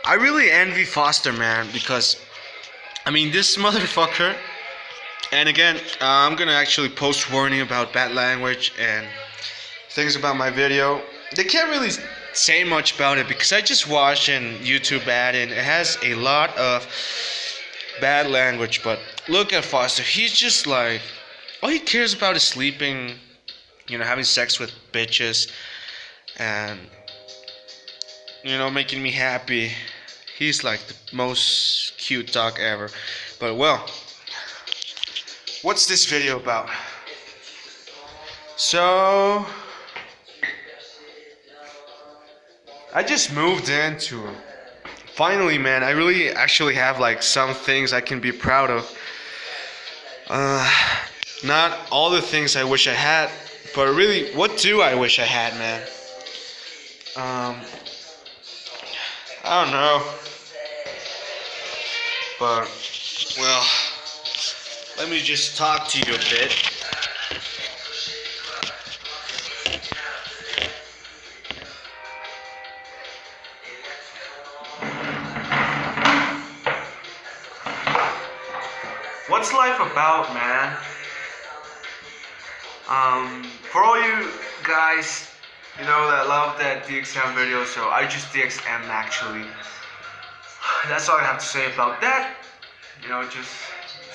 I really envy Foster, man, because I mean this motherfucker. And again, I'm gonna actually post warning about bad language and things about my video. They can't really say much about it because I just watched an YouTube ad and it has a lot of bad language. But look at Foster. He's just like all he cares about is sleeping, having sex with bitches, and making me happy. He's like the most cute dog ever. But well, what's this video about? So I just moved into finally, man. I really actually have like some things I can be proud of. Not all the things I wish I had, but really, what do I wish I had, man? I don't know. But, well, let me just talk to you a bit. What's life about, man? For all you guys, that love that DXM video, so I just DXM actually. That's all I have to say about that. Just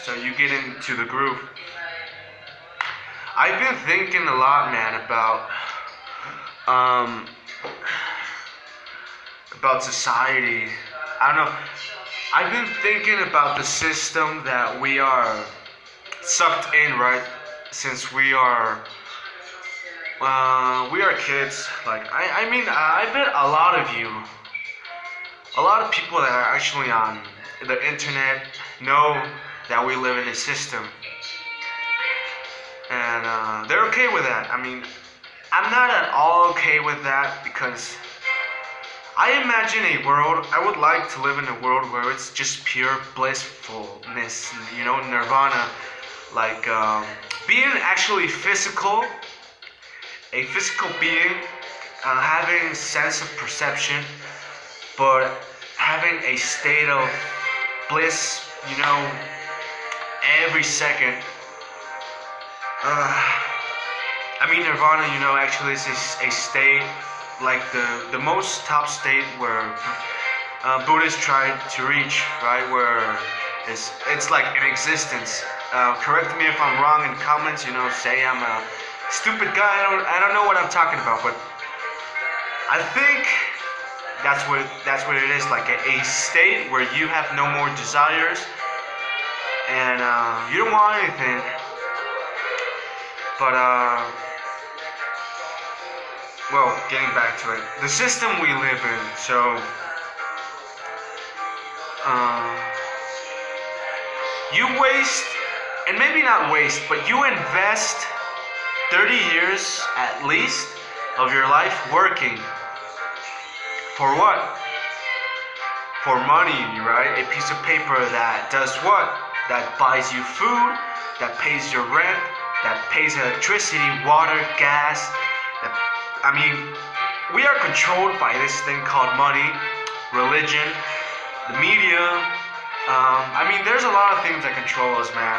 so you get into the groove. I've been thinking a lot, man, about society. I don't know. I've been thinking about the system that we are sucked in, right? Since we are kids. Like I mean, I bet a lot of people that are actually on the internet know that we live in a system, and they're okay with that. I mean, I'm not at all okay with that because I imagine a world. I would like to live in a world where it's just pure blissfulness, nirvana, like being actually physical, a physical being, having sense of perception, but having a state of bliss, every second. I mean, nirvana, actually is a state like the most top state where Buddhists tried to reach, right? Where it's like an existence. Correct me if I'm wrong in comments. Say I'm a stupid guy. I don't know what I'm talking about, but I think that's what it is. Like a state where you have no more desires and you don't want anything. But well, getting back to it, the system we live in. So you waste, and maybe not waste, but you invest 30 years at least of your life working. For what? For money, right? A piece of paper that does what? That buys you food, that pays your rent, that pays electricity, water, gas. I mean, we are controlled by this thing called money, religion, the media. I mean, there's a lot of things that control us, man.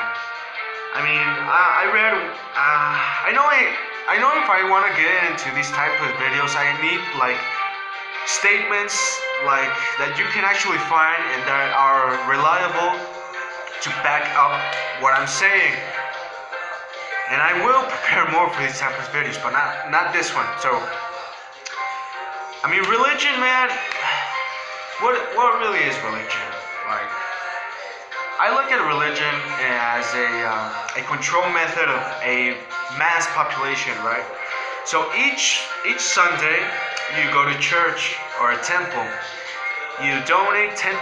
I mean, I read. I know if I want to get into these type of videos, I need like statements like that you can actually find and that are reliable to back up what I'm saying. And I will prepare more for these type of videos, but not this one. So, I mean, religion, man. What really is religion? Like, I look at religion as a control method of a mass population, right? So each Sunday, you go to church or a temple. You donate 10%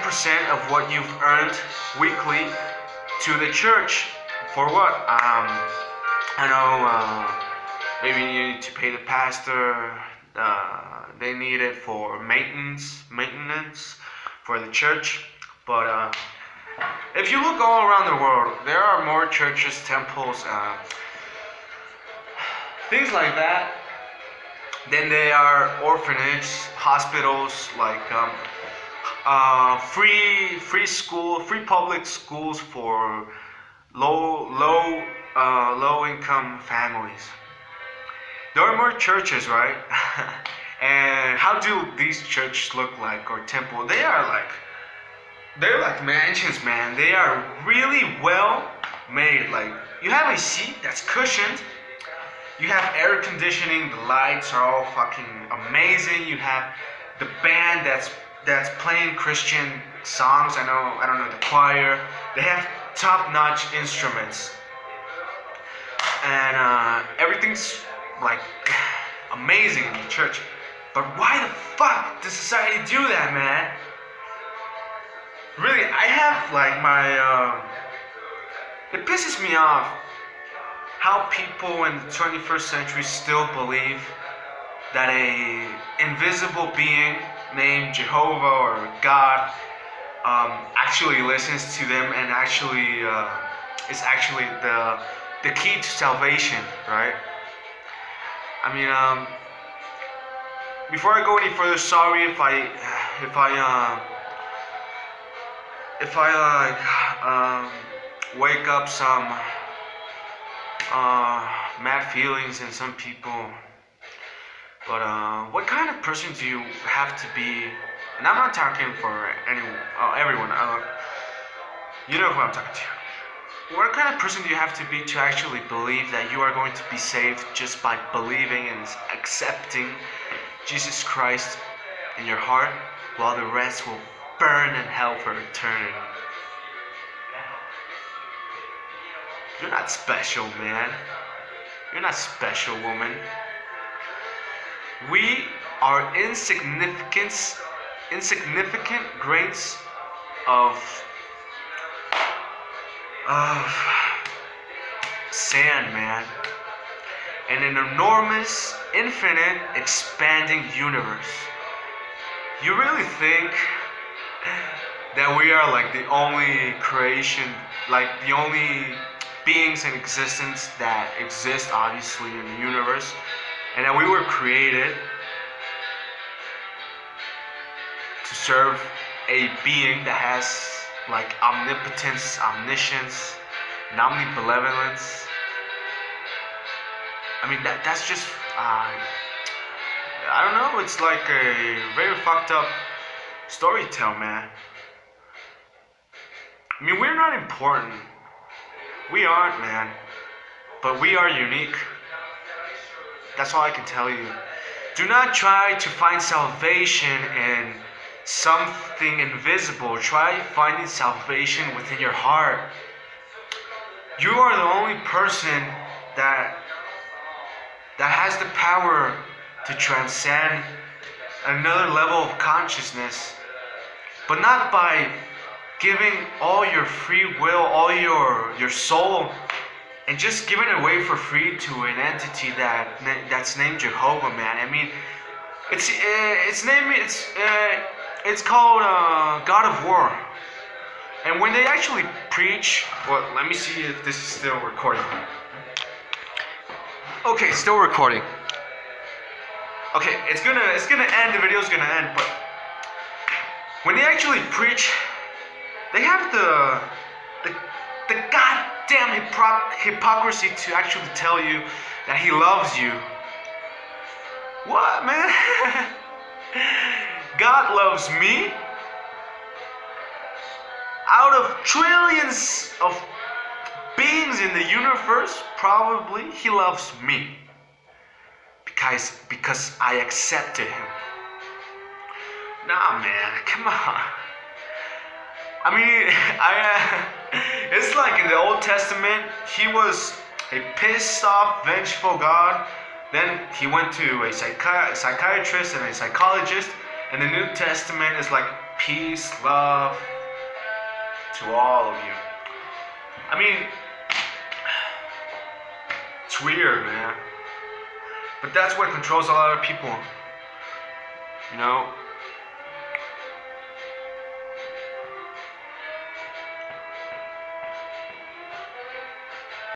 of what you've earned weekly to the church. For what? I know, maybe you need to pay the pastor. They need it for maintenance for the church. But if you look all around the world, there are more churches, temples, things like that. Then there are orphanages, hospitals, like free public schools for low income families. There are more churches, right? And how do these churches look like, or temple? They're like mansions, man. They are really well made. Like, you have a seat that's cushioned. You have air conditioning. The lights are all fucking amazing. You have the band that's playing Christian songs. I don't know the choir. They have top-notch instruments, and everything's like amazing in the church. But why the fuck does society do that, man? Really, I have like it pisses me off how people in the 21st century still believe that a invisible being named Jehovah or God actually listens to them and actually is actually the key to salvation, right? I mean, before I go any further, sorry if I wake up some mad feelings in some people. But what kind of person do you have to be? And I'm not talking for everyone. You know who I'm talking to. What kind of person do you have to be to actually believe that you are going to be saved just by believing and accepting Jesus Christ in your heart, while the rest will burn in hell for eternity? You're not special, man. You're not special, woman. We are insignificant grains of sand, man, in an enormous, infinite, expanding universe. You really think that we are like the only creation, like the only beings in existence that exist, obviously, in the universe, and that we were created to serve a being that has like omnipotence, omniscience, and omnibenevolence? I mean, that's just I don't know. It's like a very fucked up story tale, man. I mean, we're not important. We aren't, man. But we are unique. That's all I can tell you. Do not try to find salvation in something invisible. Try finding salvation within your heart. You are the only person that has the power to transcend another level of consciousness, but not by giving all your free will, all your soul, and just giving it away for free to an entity that's named Jehovah, man. I mean, it's called God of War. And when they actually preach, well, let me see if this is still recording. Okay, still recording. Okay, it's gonna end. The video's gonna end. But when they actually preach, they have the goddamn hypocrisy to actually tell you that He loves you. What, man? God loves me? Out of trillions of beings in the universe, probably He loves me because I accepted Him. Nah, man, come on. I mean, it's like in the Old Testament, He was a pissed off, vengeful God. Then He went to a psychiatrist and a psychologist. And the New Testament is like peace, love to all of you. I mean, it's weird, man. But that's what controls a lot of people. You know,